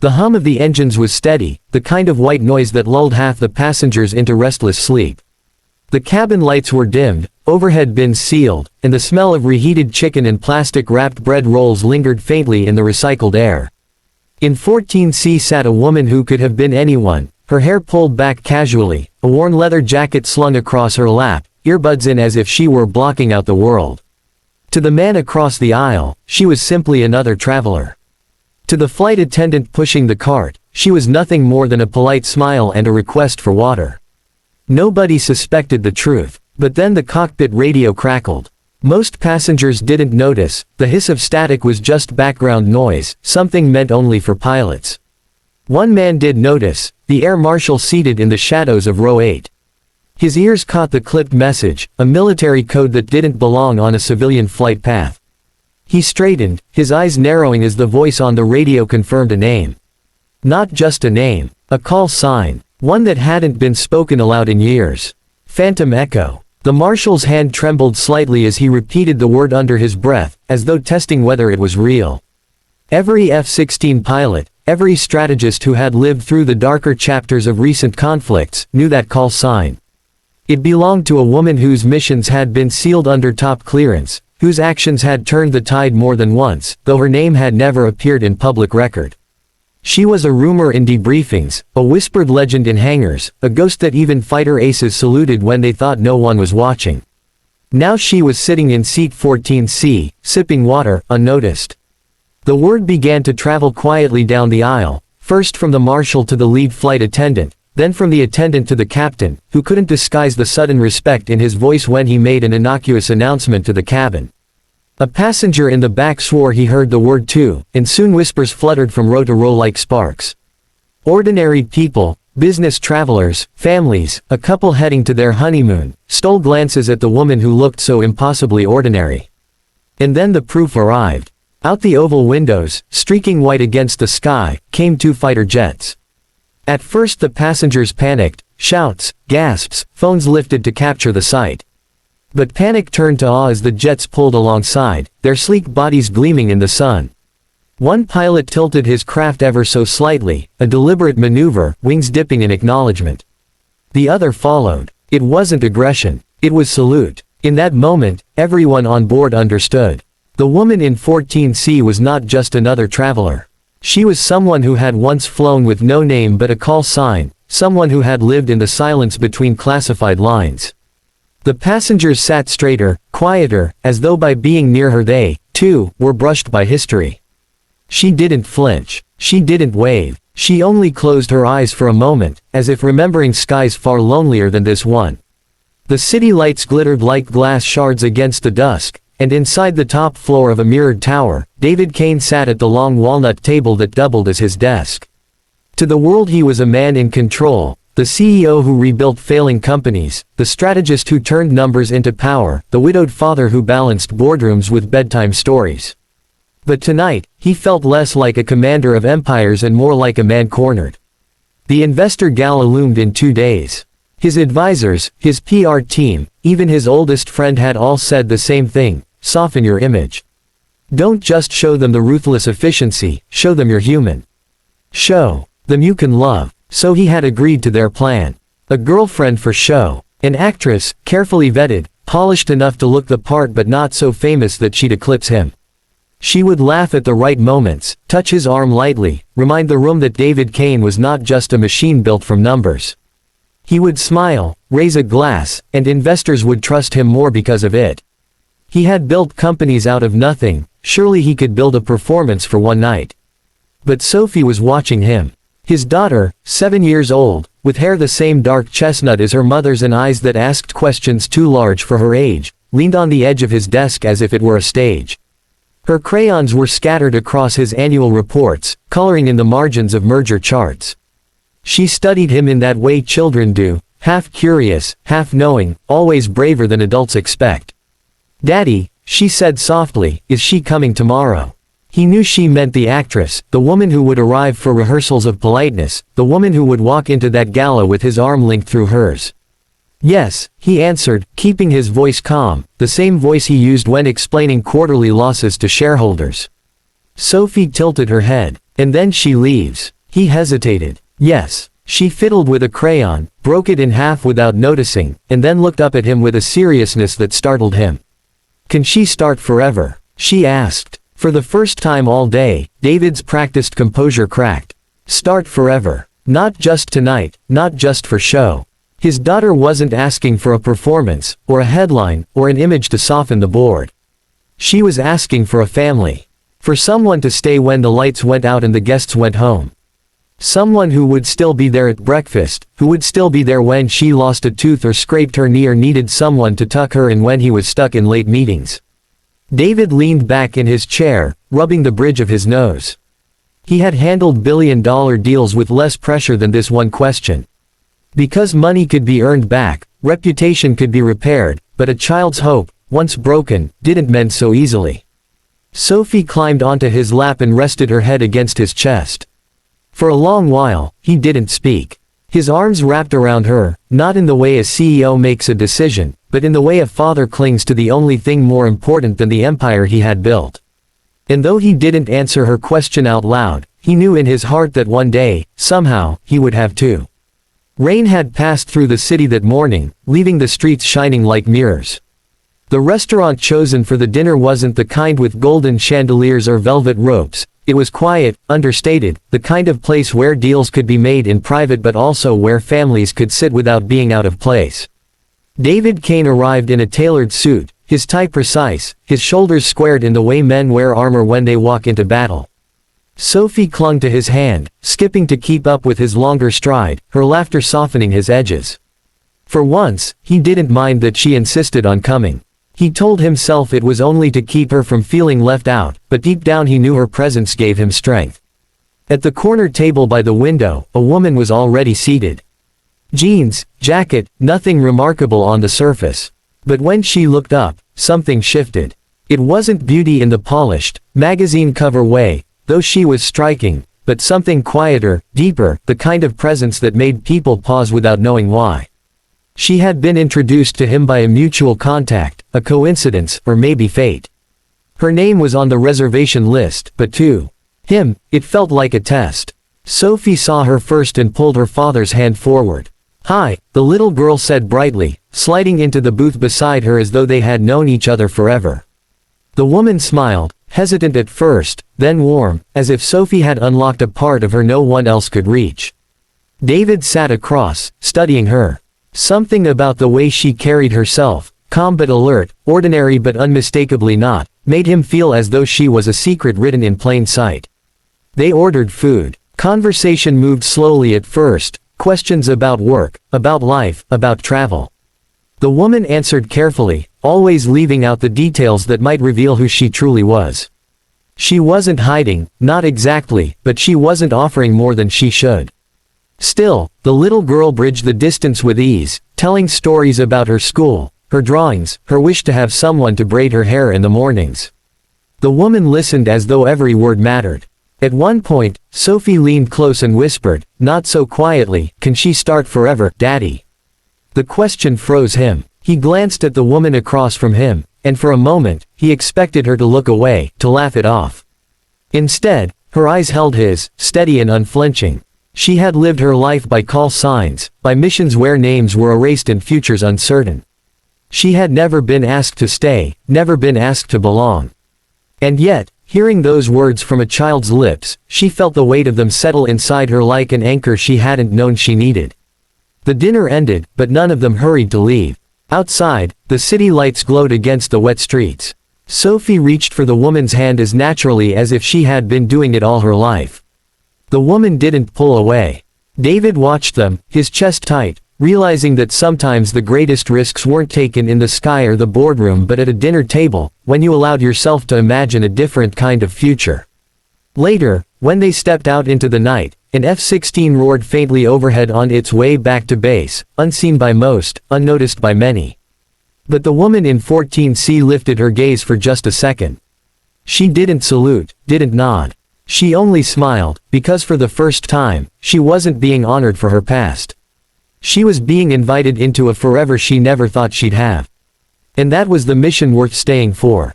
The hum of the engines was steady, the kind of white noise that lulled half the passengers into restless sleep. The cabin lights were dimmed, overhead bins sealed, and the smell of reheated chicken and plastic-wrapped bread rolls lingered faintly in the recycled air. In 14C sat a woman who could have been anyone, her hair pulled back casually, a worn leather jacket slung across her lap, earbuds in as if she were blocking out the world. To the man across the aisle, she was simply another traveler. To the flight attendant pushing the cart, she was nothing more than a polite smile and a request for water. Nobody suspected the truth, but then the cockpit radio crackled. Most passengers didn't notice, the hiss of static was just background noise, something meant only for pilots. One man did notice, the air marshal seated in the shadows of row 8. His ears caught the clipped message, a military code that didn't belong on a civilian flight path. He straightened, his eyes narrowing as the voice on the radio confirmed a name. Not just a name, a call sign, one that hadn't been spoken aloud in years. Phantom Echo. The marshal's hand trembled slightly as he repeated the word under his breath, as though testing whether it was real. Every F-16 pilot, every strategist who had lived through the darker chapters of recent conflicts, knew that call sign. It belonged to a woman whose missions had been sealed under top clearance, whose actions had turned the tide more than once, though her name had never appeared in public record. She was a rumor in debriefings, a whispered legend in hangars, a ghost that even fighter aces saluted when they thought no one was watching. Now she was sitting in seat 14C, sipping water, unnoticed. The word began to travel quietly down the aisle, first from the marshal to the lead flight attendant, then from the attendant to the captain, who couldn't disguise the sudden respect in his voice when he made an innocuous announcement to the cabin. A passenger in the back swore he heard the word too, and soon whispers fluttered from row to row like sparks. Ordinary people, business travelers, families, a couple heading to their honeymoon, stole glances at the woman who looked so impossibly ordinary. And then the proof arrived. Out the oval windows, streaking white against the sky, came 2 fighter jets. At first the passengers panicked, shouts, gasps, phones lifted to capture the sight. But panic turned to awe as the jets pulled alongside, their sleek bodies gleaming in the sun. One pilot tilted his craft ever so slightly, a deliberate maneuver, wings dipping in acknowledgement. The other followed. It wasn't aggression, it was salute. In that moment, everyone on board understood. The woman in 14C was not just another traveler. She was someone who had once flown with no name but a call sign, someone who had lived in the silence between classified lines. The passengers sat straighter, quieter, as though by being near her they, too, were brushed by history. She didn't flinch. She didn't wave. She only closed her eyes for a moment, as if remembering skies far lonelier than this one. The city lights glittered like glass shards against the dusk, and inside the top floor of a mirrored tower, David Kane sat at the long walnut table that doubled as his desk. To the world he was a man in control, the CEO who rebuilt failing companies, the strategist who turned numbers into power, the widowed father who balanced boardrooms with bedtime stories. But tonight, he felt less like a commander of empires and more like a man cornered. The investor gala loomed in 2 days. His advisors, his PR team, even his oldest friend had all said the same thing: soften your image. Don't just show them the ruthless efficiency, show them you're human. Show them you can love. So he had agreed to their plan. A girlfriend for show. An actress, carefully vetted, polished enough to look the part but not so famous that she'd eclipse him. She would laugh at the right moments, touch his arm lightly, remind the room that David Kane was not just a machine built from numbers. He would smile, raise a glass, and investors would trust him more because of it. He had built companies out of nothing, surely he could build a performance for one night. But Sophie was watching him. His daughter, 7 years old, with hair the same dark chestnut as her mother's and eyes that asked questions too large for her age, leaned on the edge of his desk as if it were a stage. Her crayons were scattered across his annual reports, coloring in the margins of merger charts. She studied him in that way children do, half curious, half knowing, always braver than adults expect. "Daddy," she said softly, "is she coming tomorrow?" He knew she meant the actress, the woman who would arrive for rehearsals of politeness, the woman who would walk into that gala with his arm linked through hers. "Yes," he answered, keeping his voice calm, the same voice he used when explaining quarterly losses to shareholders. Sophie tilted her head. And then she leaves. He hesitated. Yes. She fiddled with a crayon, broke it in half without noticing, and then looked up at him with a seriousness that startled him. Can she start forever? She asked. For the first time all day, David's practiced composure cracked. Start forever. Not just tonight, not just for show. His daughter wasn't asking for a performance, or a headline, or an image to soften the board. She was asking for a family. For someone to stay when the lights went out and the guests went home. Someone who would still be there at breakfast, who would still be there when she lost a tooth or scraped her knee or needed someone to tuck her in when he was stuck in late meetings. David leaned back in his chair, rubbing the bridge of his nose. He had handled billion-dollar deals with less pressure than this one question. Because money could be earned back, reputation could be repaired, but a child's hope, once broken, didn't mend so easily. Sophie climbed onto his lap and rested her head against his chest. For a long while, he didn't speak. His arms wrapped around her, not in the way a CEO makes a decision, but in the way a father clings to the only thing more important than the empire he had built. And though he didn't answer her question out loud, he knew in his heart that one day, somehow, he would have too. Rain had passed through the city that morning, leaving the streets shining like mirrors. The restaurant chosen for the dinner wasn't the kind with golden chandeliers or velvet ropes. It was quiet, understated, the kind of place where deals could be made in private but also where families could sit without being out of place. David Kane arrived in a tailored suit, his tie precise, his shoulders squared in the way men wear armor when they walk into battle. Sophie clung to his hand, skipping to keep up with his longer stride, her laughter softening his edges. For once, he didn't mind that she insisted on coming. He told himself it was only to keep her from feeling left out, but deep down he knew her presence gave him strength. At the corner table by the window, a woman was already seated. Jeans, jacket, nothing remarkable on the surface. But when she looked up, something shifted. It wasn't beauty in the polished, magazine cover way, though she was striking, but something quieter, deeper, the kind of presence that made people pause without knowing why. She had been introduced to him by a mutual contact, a coincidence, or maybe fate. Her name was on the reservation list, but to him, it felt like a test. Sophie saw her first and pulled her father's hand forward. "Hi," the little girl said brightly, sliding into the booth beside her as though they had known each other forever. The woman smiled, hesitant at first, then warm, as if Sophie had unlocked a part of her no one else could reach. David sat across, studying her. Something about the way she carried herself, calm but alert, ordinary but unmistakably not, made him feel as though she was a secret written in plain sight. They ordered food. Conversation moved slowly at first, questions about work, about life, about travel. The woman answered carefully, always leaving out the details that might reveal who she truly was. She wasn't hiding, not exactly, but she wasn't offering more than she should. Still, the little girl bridged the distance with ease, telling stories about her school, her drawings, her wish to have someone to braid her hair in the mornings. The woman listened as though every word mattered. At one point, Sophie leaned close and whispered, not so quietly, "Can she start forever, Daddy?" The question froze him. He glanced at the woman across from him, and for a moment, he expected her to look away, to laugh it off. Instead, her eyes held his, steady and unflinching. She had lived her life by call signs, by missions where names were erased and futures uncertain. She had never been asked to stay, never been asked to belong. And yet, hearing those words from a child's lips, she felt the weight of them settle inside her like an anchor she hadn't known she needed. The dinner ended, but none of them hurried to leave. Outside, the city lights glowed against the wet streets. Sophie reached for the woman's hand as naturally as if she had been doing it all her life. The woman didn't pull away. David watched them, his chest tight, realizing that sometimes the greatest risks weren't taken in the sky or the boardroom but at a dinner table, when you allowed yourself to imagine a different kind of future. Later, when they stepped out into the night, an F-16 roared faintly overhead on its way back to base, unseen by most, unnoticed by many. But the woman in 14C lifted her gaze for just a second. She didn't salute, didn't nod. She only smiled, because for the first time, she wasn't being honored for her past. She was being invited into a forever she never thought she'd have. And that was the mission worth staying for.